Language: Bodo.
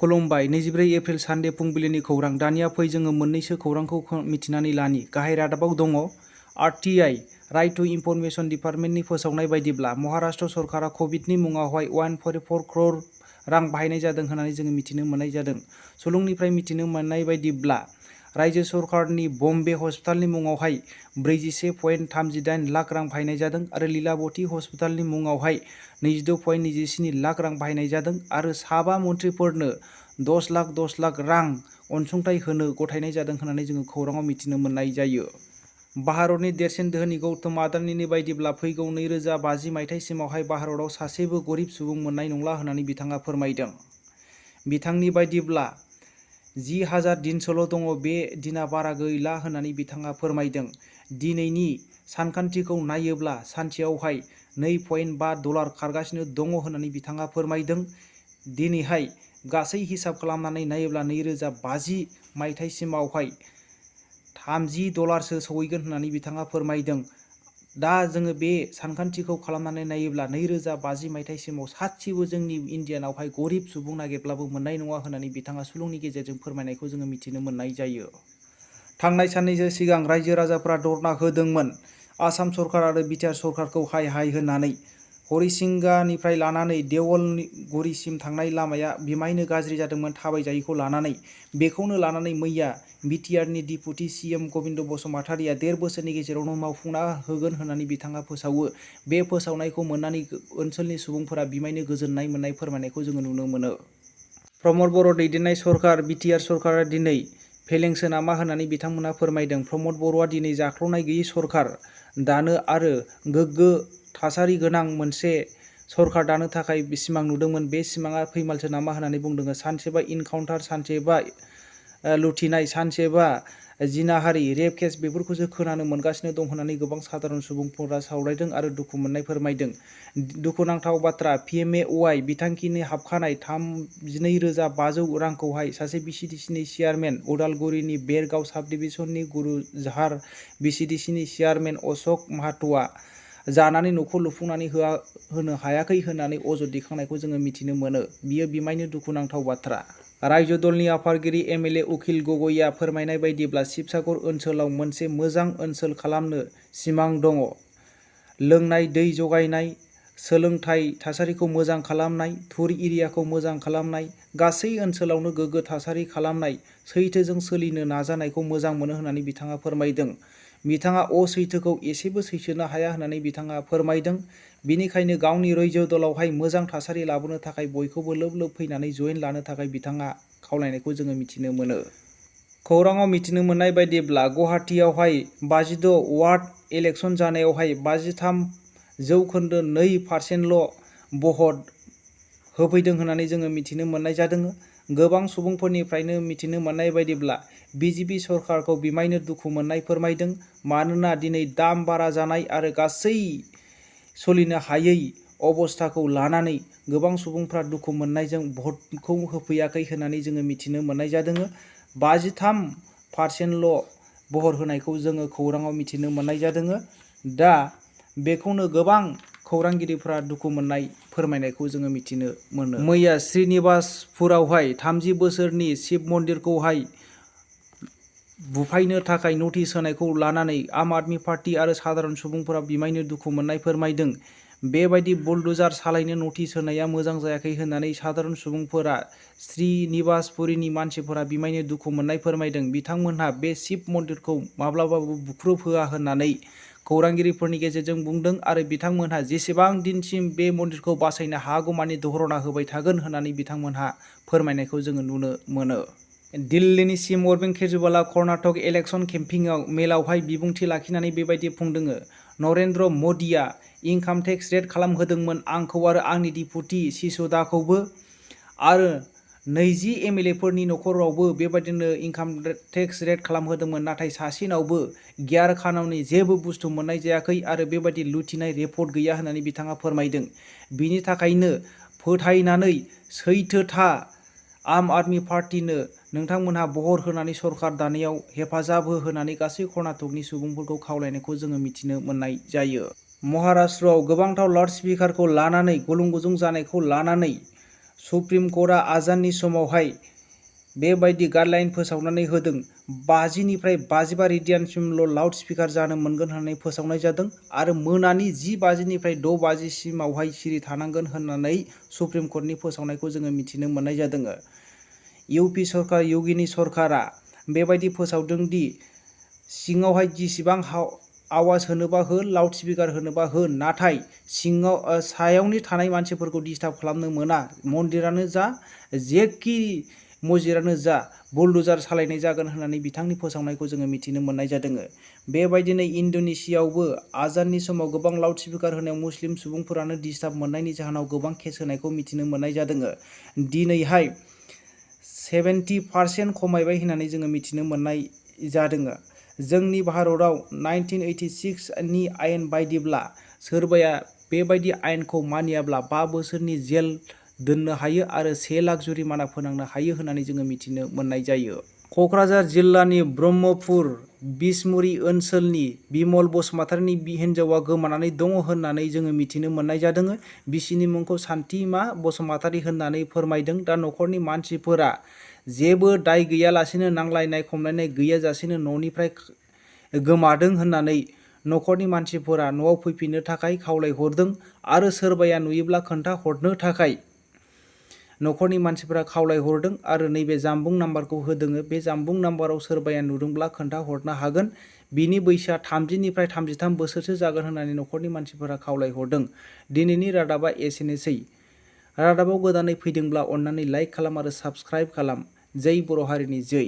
खुलुमबाय 24 एप्रिल सानडे फुंबिलिनि खौरां। दानिया फै जोङो मोननैसो खौरांखौ मिथिनानै लानि। गाहाय रादाबाव दङ आरटीआई राइट टू इनफरमेशन डिपार्टमेन्टनि फोसावनाय बायदिब्ला महाराष्ट्र सरकारा कभिडनि मुङावहाय 144 क्रर रां बाहायनाय जादों होननानै जोङो मिथिनो मोननाय जादों। सुलुंनिफ्राय मिथिनो मोननाय बायदिब्ला रायजो सरकारनि बम्बे हस्पिटालनि मुङावहाय 41.38 लाख रां बाहायनाय जादों आरो लीलावती हस्पिटालनि मुङावहाय 26.27 लाख रां बाहायनाय जादों आरो साबा मन्थ्रिफोरनो 10 लाख रां अनसुंथाइ होनो गथायनाय जादों होननानै जोङो खौराङाव मिथिनो मोननाय जायो। भारतनि देरसिन धोनि गौतम आदानिनि बायदिब्ला फैगौ 2050 मायथाइसिमावहाय भारताव सासेबो गरिब सुबुं मोननाय नंला होननानै बिथाङा फोरमायदों। बिथांनि बायदिब्ला 10,000 दिनसोल' दङ, बे दिना बारा गैला होननानै बिथाङा फोरमायदों। दिनैनि सानखान्थिखौ नायोब्ला सानसेयावहाय $2.5 खारगासिनो दङ होननानै बिथाङा फोरमायदों। दिनैहाय गासै हिसाब खालामनानै नायोब्ला 2050 मायथाइसिमावहाय $30सो सहैगोन होननानै बिथाङा फोरमायदों। दा जोङो बे सानखान्थिखौ खालामनानै नायोब्ला 2050 मायथाइसिमाव सासेबो जोंनि इण्डियानावहाय गरिब सुबुं नागिरब्लाबो मोननाय नङा होननानै बिथाङा सुलुंनि गेजेरजों फोरमायनायखौ जोङो मिथिनो मोननाय जायो। थांनाय साननैसो सिगां रायजो राजाफोरा धरना होदोंमोन आसाम सरकार आरो बिटिआर सरकारखौ हाय होननानै। हरिसिंगानिफ्राय लानानै देवलगुरिसिम थांनाय लामाया बिमायनो गाज्रि जादोंमोन थाबायजायैखौ लानानै। बेखौनो लानानै मैया बिटिआरनि डिपुटि सीएम गबिन्द बसुमतारिया 1.5 बोसोरनि गेजेरावनो मावफुंना होगोन होननानै बिथाङा फोसावो। बे फोसावनायखौ मोननानै ओनसोलनि सुबुंफोरा बिमायनो गोजोननाय मोननाय फोरमायनायखौ जोङो नुनो मोनो। प्रमद बर' दैदेननाय सरकार बिटिआर सरकारा दिनै फेलेंसो नामा होननानै बिथांमोना फोरमायदों। प्रमद बर'आ दिनै जाख्ल'नाय गैयै सरकार दानो आरो गोग्गो थासारि गोनां मोनसे सरकार दानो थाखाय सिमां नुदोंमोन। बे सिमाङा फैमालसो नामा होननानै बुंदों। सानसेबा इनकाउन्टार, सानसेबा लुथिनाय, सानसेबा जिनाहारि रेप केस बेफोरखौसो खोनानो मोनगासिनो दं होननानै गोबां साधारन सुबुंफोरा सावरायदों आरो दुखु मोननाय फोरमायदों। दुखुनांथाव बाथ्रा, पिएमएवाइ बिथांखिनि हाबखानाय 32,500 रांखौहाय सासे बिसिडिसिनि चेयारमेन, उदालगुरिनि बेरगाव साब डिभिजननि गुरुझार बिसिडिसिनि चेयारमेन अशक माहात'आ जानानै न'खौ लुफुंनानै होनो हायाखै होननानै अजद दैखांनायखौ जोङो मिथिनो मोनो। बियो बिमायनो दुखुनांथाव बाथ्रा। रायजो दलनि आफादगिरि एमएलए उकिल गगैआ फोरमायनाय बायदिब्ला शिबसागर ओनसोलाव मोनसे मोजां ओनसोल खालामनो सिमां दङ। लोंनाय दै जगायनाय, सोलोंथाइ थासारिखौ मोजां खालामनाय, टुर एरियाखौ मोजां खालामनाय, गासै ओनसोलावनो गोग्गो थासारि खालामनाय, सैथोजों सोलिनो नाजानायखौ मोजां मोनो होननानै बिथाङा फोरमायदों। बिथाङा असैथोखौ एसेबो सैसोनो हाया होननानै बिथाङा फोरमायदों। बिनिखायनो गावनि रायजो दलावहाय मोजां थासारि लाबोनो थाखाय बयखौबो लोब फैनानै जयेन लानो थाखाय बिथाङा खावलायनायखौ जोङो मिथिनो मोनो। खौराङाव मिथिनो मोननाय बायदिब्ला गुवाहाटीयावहाय 56 वार्ड इलेक्सन जानायावहाय 53.2% भट होफैदों होननानै जोङो मिथिनो मोननाय जादों। गोबां सुबुंफोरनिफ्रायनो मिथिनो मोननाय बायदिब्ला बिजेपि सरकारखौ बिमायनो दुखु मोननाय फोरमायदों। मानोना दिनै दाम बारा जानाय आरो गासै सोलिनो हायै अबस्थाखौ लानानै गोबां सुबुंफ्रा दुखु मोननायजों भटखौ होफैयाखै होननानै जोङो मिथिनो मोननाय जादों। 53%ल' भट होनायखौ जोङो खौराङाव मिथिनो मोननाय जादों। दा बेखौनो गोबां खौरांगिरिफ्रा दुखु मोननाय फोरमायनायखौ जोङो मिथिनो मोनो। मैया श्रीनिवासपुरावहाय 30 बोसोरनि शिब मन्दिरखौहाय बुफायनो थाखाय नटिस होनायखौ लानानै आम आदमि पार्टी आरो साधारन सुबुंफोरा बिमायनो दुखु मोननाय फोरमायदों। बेबायदि बुलडुजार सालायनो नटिस होनाया मोजां जायाखै होननानै साधारन सुबुंफोरा श्रीनिवासपुरनि मानसिफोरा बिमायनो दुखु मोननाय फोरमायदों। बिथांमोनहा बे शिब मन्दिरखौ माब्लाबाबो बुख्रुब होआ होननानै खौरांगिरिफोरनि गेजेरजों बुंदों आरो बिथांमोनहा जेसेबां दिनसिम बे मन्दिरखौ बासायनो हागौमानि धरना होबाय थागोन होननानै बिथांमोनहा फोरमायनायखौ जोङो नुनो मोनो। दिल्लीनि सीएम अरबिन्द केजरीवालआ कर्नाटक इलेक्शन केम्पेइन मेलावहाय बिबुंथि लाखिनानै बेबायदि बुंदों। नरेन्द्र मदिया इनकाम टेक्स रेड खालामहोदोंमोन आंखौ आरो आंनि डिपुटि सिसोदाखौबो आरो 20 एमएलएफोरनि न'खरावबो बेबायदिनो इनकाम टेक्स रेड खालामहोदोंमोन। नाथाय सासेनावबो गियार खानावनि जेबो बुस्थु मोननाय जायाखै आरो बेबायदि लुथिनाय रिपर्ट गैया होननानै बिथाङा फोरमायदों। बिनि थाखायनो फोथायनानै सैथोथा आम आदमि पार्टीनो नोंथांमोनहा भट होनानै सरकार दानायाव हेफाजाब होनानै गासै कर्नाटकनि सुबुंफोरखौ खावलायनायखौ जोङो मिथिनो मोननाय जायो। महाराष्ट्रआव गोबांथार लाउड स्पिकारखौ लानानै गुलुं गुजुं जानायखौ लानानै सुप्रिम कर्टआ आजाननि समावहाय बेबायदि गाइडलाइन फोसावनानै होदों। 50 निफ्राय 55 रेडियानसिमल' लाउड स्पिकार जानो मोनगोन होननानै फोसावनाय जादों आरो मोनानि 10:50 निफ्राय 6:50 सिमावहाय सिरि थानांगोन होननानै सुप्रिम कर्टनि फोसावनायखौ जोङो मिथिनो मोननाय जादों। इउपि सरकार योगिनि सरकारा बेबायदि फोसावदों दि सिङावहाय जेसेबां आवाज होनोबा हो, लाउड स्पिकार होनोबा हो, नाथाय सिङाव सायावनि थानाय मानसिफोरखौ डिस्टार्ब खालामनो मोना। मन्दिरानो जा जेखि मस्जिदानो जा बुलडुजार सालायनाय जागोन होननानै बिथांनि फोसावनायखौ जोङो मिथिनो मोननाय जादों। बेबायदिनो इन्ड'नेसियायावबो आजाननि समाव गोबां लाउड स्पिकार होनायाव मुस्लिम सुबुंफोरानो डिस्टार्ब मोननायनि जाहोनाव गोबां केस होनायखौ मिथिनो मोननाय जादों। दिनैहाय 70% खमायबाय होननानै जोङो मिथिनो मोननाय जादों। जोंनि भारताव 1986 नि आयेन बायदिब्ला सोरबाया बेबायदि आयेनखौ मानियाब्ला 5 बोसोरनि जेल दोननो हायो आरो 1 लाख जुरिमाना फोनांनो हायो होननानै जोङो मिथिनो मोननाय जायो। क'क्राझार जिल्लानि ब्रह्मपुर बिसमुरि ओनसोलनि बिमल बसुमतारिनि हिन्जावा गोमानानै दङ होननानै जोङो मिथिनो मोननाय जादों। बिसिनि मुंखौ सान्थिमा बसुमतारि होननानै फोरमायदों। दा न'खरनि मानसिफोरा जेबो दाय गैयालासेनो नांलायनाय खमलायनाय गैयाजासेनो न'निफ्राय गोमादों होननानै न'खरनि मानसिफोरा न'आव फैफिननो थाखाय खावलायहरदों आरो सोरबाया नुयोब्ला खोन्थाहरनो थाखाय न'खरनि मानसिफोरा खावलायहरदों आरो नैबे जामबुं नाम्बारखौ होदों। बे जामबुं नाम्बाराव सोरबाया नुदोंब्ला खोन्थाहरनो हागोन। बिनि बैसोआ 30 निफ्राय 33 बोसोरसो जागोन होननानै न'खरनि मानसिफोरा खावलायहरदों। दिनैनि रादाबा एसेनोसै। रादाबाव गोदानै फैदोंब्ला अन्नानै लाइक खालाम आरो साबस्क्राइब खालाम। जै बर' हारिनि जै।